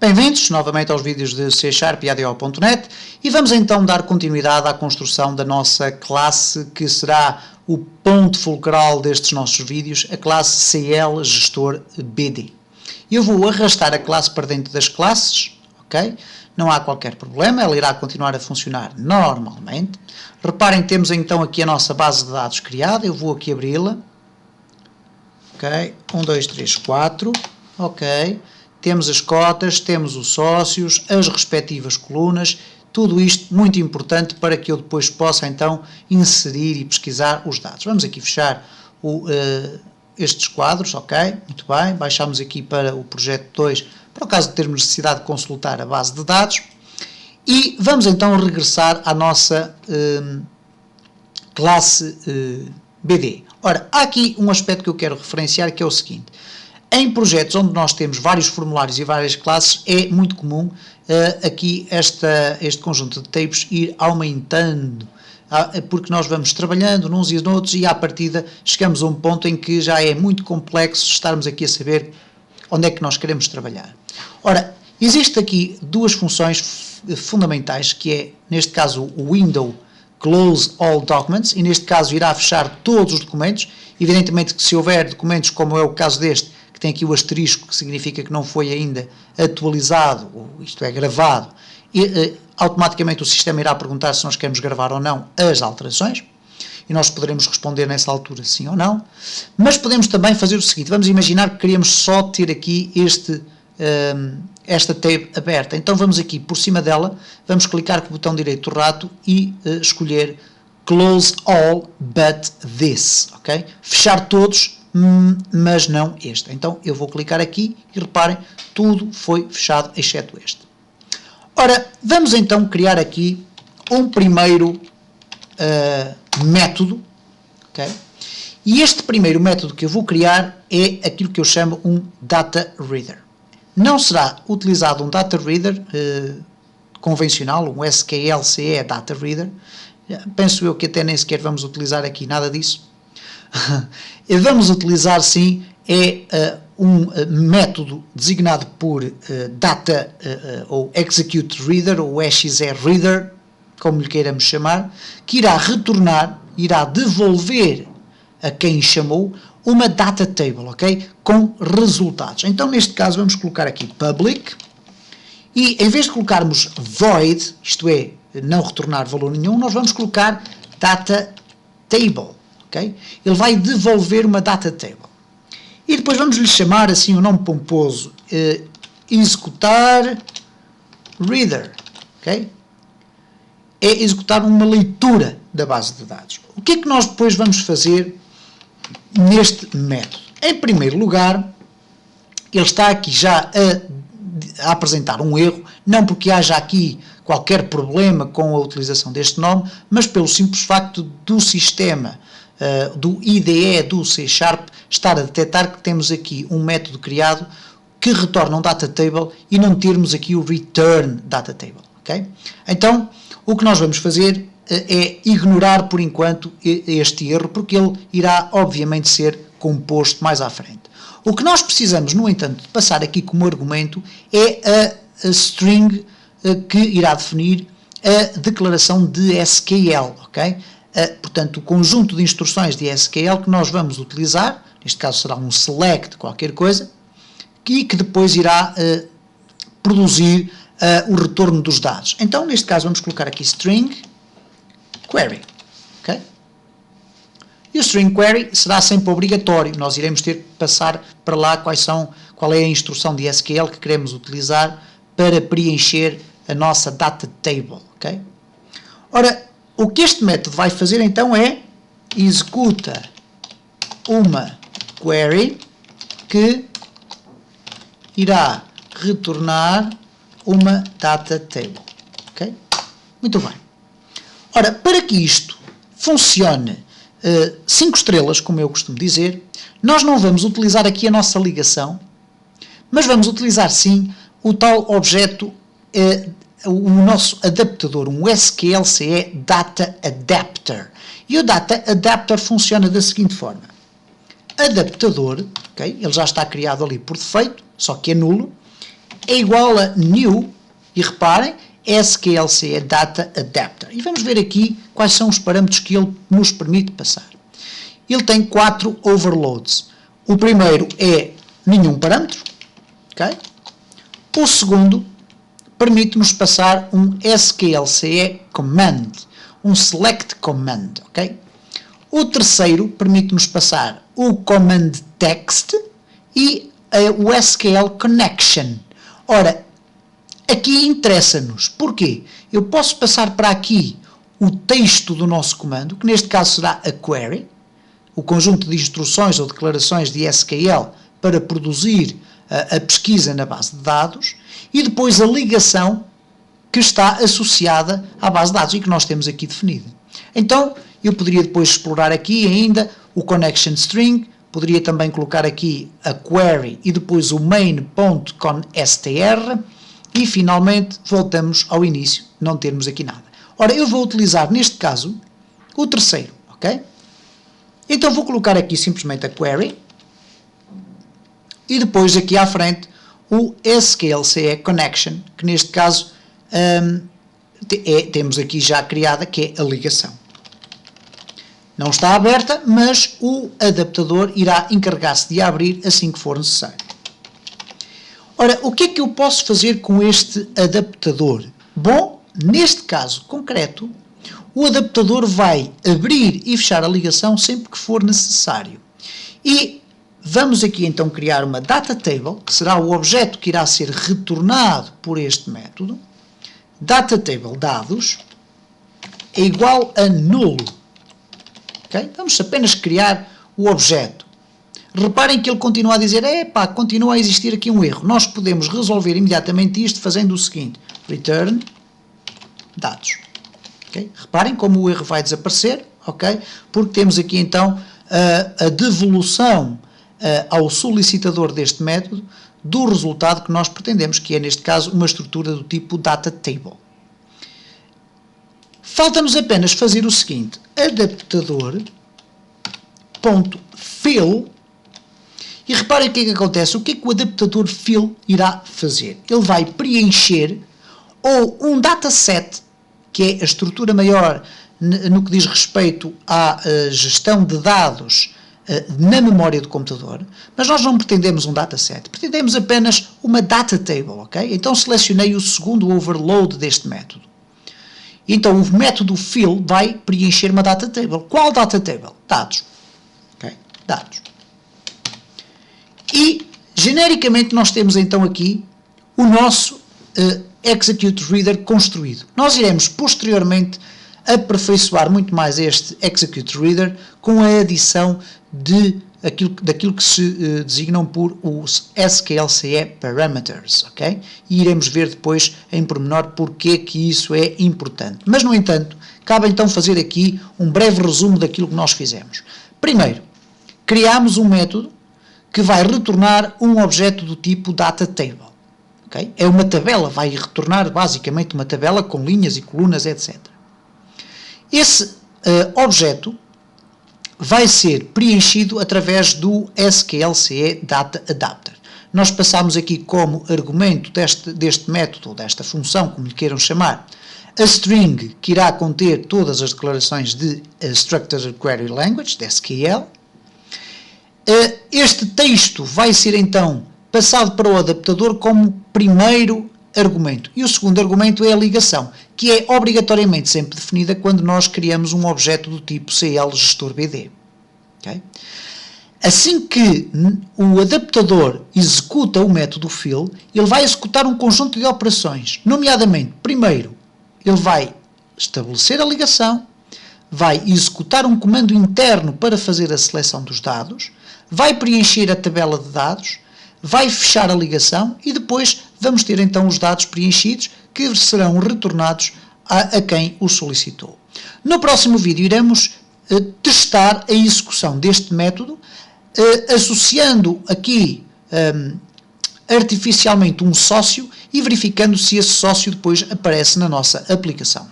Bem-vindos novamente aos vídeos de C# e ADO.net e vamos então dar continuidade à construção da nossa classe que será o ponto fulcral destes nossos vídeos, a classe CL Gestor BD. Eu vou arrastar a classe para dentro das classes, ok? Não há qualquer problema, ela irá continuar a funcionar normalmente. Reparem que temos então aqui a nossa base de dados criada, eu vou aqui abri-la. Ok, 1, 2, 3, 4, ok. Temos as cotas, temos os sócios, as respectivas colunas, tudo isto muito importante para que eu depois possa então inserir e pesquisar os dados. Vamos aqui fechar estes quadros, ok, muito bem, baixamos aqui para o projeto 2, para o caso de termos necessidade de consultar a base de dados, e vamos então regressar à nossa classe BD. Ora, há aqui um aspecto que eu quero referenciar, que é o seguinte: em projetos onde nós temos vários formulários e várias classes, é muito comum aqui este conjunto de tables ir aumentando, porque nós vamos trabalhando uns e noutros e à partida chegamos a um ponto em que já é muito complexo estarmos aqui a saber onde é que nós queremos trabalhar. Ora, existe aqui duas funções fundamentais, que é, neste caso, o window close all documents, e neste caso irá fechar todos os documentos. Evidentemente que se houver documentos, como é o caso deste, que tem aqui o asterisco, que significa que não foi ainda atualizado, ou isto é, gravado, e automaticamente o sistema irá perguntar se nós queremos gravar ou não as alterações, e nós poderemos responder nessa altura sim ou não. Mas podemos também fazer o seguinte: vamos imaginar que queríamos só ter aqui esta tab aberta, então vamos aqui por cima dela, vamos clicar com o botão direito do rato e escolher Close All But This, ok? Fechar todos, mas não este. Então eu vou clicar aqui e reparem, tudo foi fechado exceto este. Ora, vamos então criar aqui um primeiro método, ok? E este primeiro método que eu vou criar é aquilo que eu chamo um Data Reader. Não será utilizado um Data Reader convencional, um SQLCE Data Reader. Penso eu que até nem sequer vamos utilizar aqui nada disso. Vamos utilizar sim um método designado por Data ou Execute Reader ou EXE Reader, como lhe queiramos chamar, que irá retornar, irá devolver a quem chamou uma data table, ok? Com resultados. Então, neste caso, vamos colocar aqui public e, em vez de colocarmos void, isto é, não retornar valor nenhum, nós vamos colocar data table, ok? Ele vai devolver uma data table. E depois vamos lhe chamar assim o nome pomposo, executar reader, ok? É executar uma leitura da base de dados. O que é que nós depois vamos fazer neste método? Em primeiro lugar, ele está aqui já a apresentar um erro, não porque haja aqui qualquer problema com a utilização deste nome, mas pelo simples facto do sistema, do IDE do C# estar a detectar que temos aqui um método criado que retorna um data table e não termos aqui o return data table, ok? Então, o que nós vamos fazer é ignorar por enquanto este erro, porque ele irá obviamente ser composto mais à frente. O que nós precisamos, no entanto, de passar aqui como argumento é a string que irá definir a declaração de SQL, ok? Portanto, o conjunto de instruções de SQL que nós vamos utilizar, neste caso será um select qualquer coisa, e que depois irá produzir o retorno dos dados. Então, neste caso, vamos colocar aqui string query, ok? E o string query será sempre obrigatório, nós iremos ter que passar para lá qual é a instrução de SQL que queremos utilizar para preencher a nossa data table, ok? Ora, o que este método vai fazer então é executa uma query que irá retornar uma data table, ok? Muito bem. Ora, para que isto funcione 5 estrelas, como eu costumo dizer, nós não vamos utilizar aqui a nossa ligação, mas vamos utilizar sim o tal objeto, o nosso adaptador, um SQLCE Data Adapter. E o Data Adapter funciona da seguinte forma: adaptador, ok? Ele já está criado ali por defeito, só que é nulo, é igual a new, e reparem, SQLCE Data Adapter. E vamos ver aqui quais são os parâmetros que ele nos permite passar. Ele tem 4 overloads. O primeiro é nenhum parâmetro, ok? O segundo permite-nos passar um SQLCE Command, um Select Command, ok? O terceiro permite-nos passar o Command Text e o SQL Connection. Ora, aqui interessa-nos. Porquê? Eu posso passar para aqui o texto do nosso comando, que neste caso será a query, o conjunto de instruções ou declarações de SQL para produzir a pesquisa na base de dados, e depois a ligação que está associada à base de dados e que nós temos aqui definida. Então, eu poderia depois explorar aqui ainda o connection string, poderia também colocar aqui a query e depois o main.constr, e finalmente voltamos ao início, não termos aqui nada. Ora, eu vou utilizar neste caso o terceiro, ok? Então vou colocar aqui simplesmente a query e depois aqui à frente o SQLCE Connection, que neste caso temos aqui já criada, que é a ligação. Não está aberta, mas o adaptador irá encarregar-se de a abrir assim que for necessário. Ora, o que é que eu posso fazer com este adaptador? Bom, neste caso concreto, o adaptador vai abrir e fechar a ligação sempre que for necessário. E vamos aqui então criar uma data table, que será o objeto que irá ser retornado por este método. Data table dados é igual a nulo. Okay? Vamos apenas criar o objeto. Reparem que ele continua a dizer, continua a existir aqui um erro. Nós podemos resolver imediatamente isto fazendo o seguinte, return dados. Okay? Reparem como o erro vai desaparecer, okay? Porque temos aqui então a devolução ao solicitador deste método do resultado que nós pretendemos, que é neste caso uma estrutura do tipo data table. Falta-nos apenas fazer o seguinte, adaptador.fill, e reparem o que é que acontece, o que é que o adaptador fill irá fazer? Ele vai preencher ou um dataset, que é a estrutura maior no que diz respeito à gestão de dados na memória do computador, mas nós não pretendemos um dataset, pretendemos apenas uma data table, ok? Então selecionei o segundo overload deste método. Então o método fill vai preencher uma data table. Qual data table? Dados. Ok? Dados. E genericamente nós temos então aqui o nosso Execute Reader construído. Nós iremos posteriormente aperfeiçoar muito mais este Execute Reader com a adição daquilo que se designam por os SQLCE Parameters, ok? E iremos ver depois em pormenor porque que isso é importante. Mas, no entanto, cabe então fazer aqui um breve resumo daquilo que nós fizemos. Primeiro, criámos um método que vai retornar um objeto do tipo data table. Okay? É uma tabela, vai retornar basicamente uma tabela com linhas e colunas, etc. Esse objeto vai ser preenchido através do SQLCE Data Adapter. Nós passamos aqui como argumento deste método, ou desta função, como lhe queiram chamar, a string que irá conter todas as declarações de Structured Query Language, de SQL. Este texto vai ser então passado para o adaptador como primeiro argumento. E o segundo argumento é a ligação, que é obrigatoriamente sempre definida quando nós criamos um objeto do tipo CL gestor BD. Okay? Assim que o adaptador executa o método fill, ele vai executar um conjunto de operações, nomeadamente, primeiro, ele vai estabelecer a ligação, vai executar um comando interno para fazer a seleção dos dados, vai preencher a tabela de dados, vai fechar a ligação e depois vamos ter então os dados preenchidos que serão retornados a quem os solicitou. No próximo vídeo iremos testar a execução deste método, associando aqui artificialmente um sócio e verificando se esse sócio depois aparece na nossa aplicação.